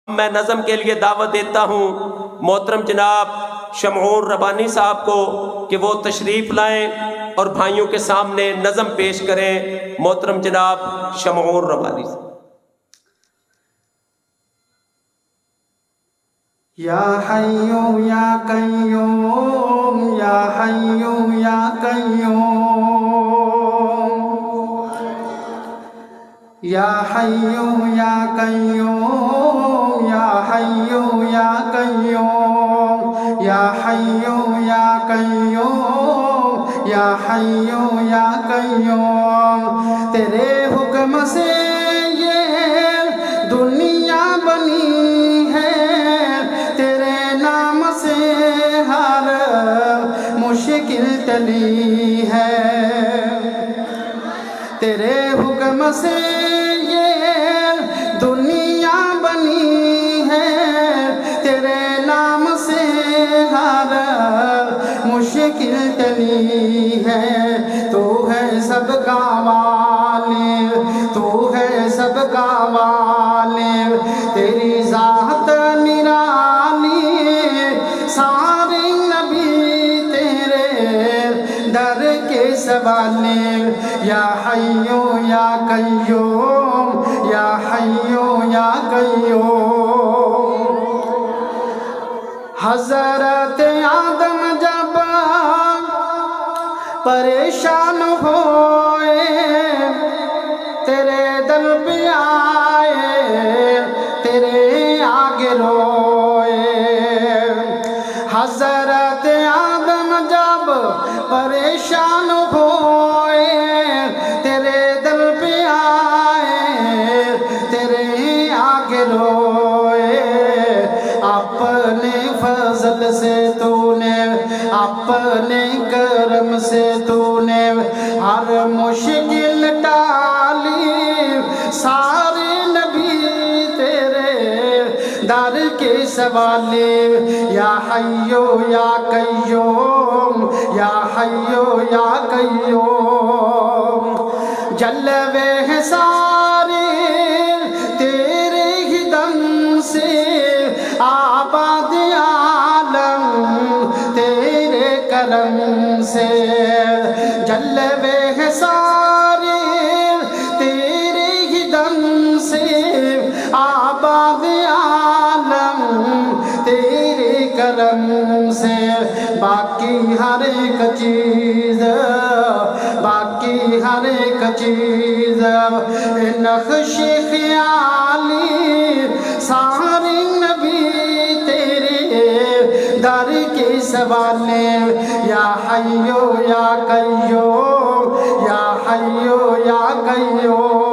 میں نظم کے لیے دعوت دیتا ہوں محترم جناب شمعون ربانی صاحب کو کہ وہ تشریف لائیں اور بھائیوں کے سامنے نظم پیش کریں۔ محترم جناب شمعون ربانی صاحب۔ یا حیو یا قیوم یا حیو یا قیوم یا حیو یا قیوم یا حیو یا قیوم یا حیو یا قیوم یا حیو یا قیوم تیرے حکم سے یہ دنیا بنی ہے، تیرے نام سے ہر مشکل ٹلی ہے، تیرے حکم سے یہ دنیا بنی ہے، تیرے نام سے ہر مشکل ٹلی ہے۔ تو ہے سب کا والد، تو ہے سب کا والد، تیری ذات نرالی، سارے نبی تیرے در کے سوالے۔ یا حیو یا قیوم یا حیو یا قیوم۔ حضرت آدم جب پریشان ہوئے، تیرے در پہ آئے، تیرے آگے روئے۔ حضرت آدم جب پریشان ہوئے، تیرے در پہ آئے، تیرے آگے روئے۔ اپنے فضل سے تو نے، اپنے کرم سے تو نے ہر مشکل ٹالی، سارے نبی تیرے در کے سوالے۔ یا حیو یا قیوم یا حیو یا قیوم۔ جلوے ہیں سارے تیرے ہی دم سے، آباد عالم تیرے کرم سے۔ جلوے ہیں سارے تیرے ہی دم سے، آباد عالم تیرے کرم سے۔ باقی ہر ایک چیز، باقی ہر ایک چیز نقش خیالی، سارے نبی تیرے در کے سوالے۔ یا حیو یا قیوم یا حیو یا قیوم۔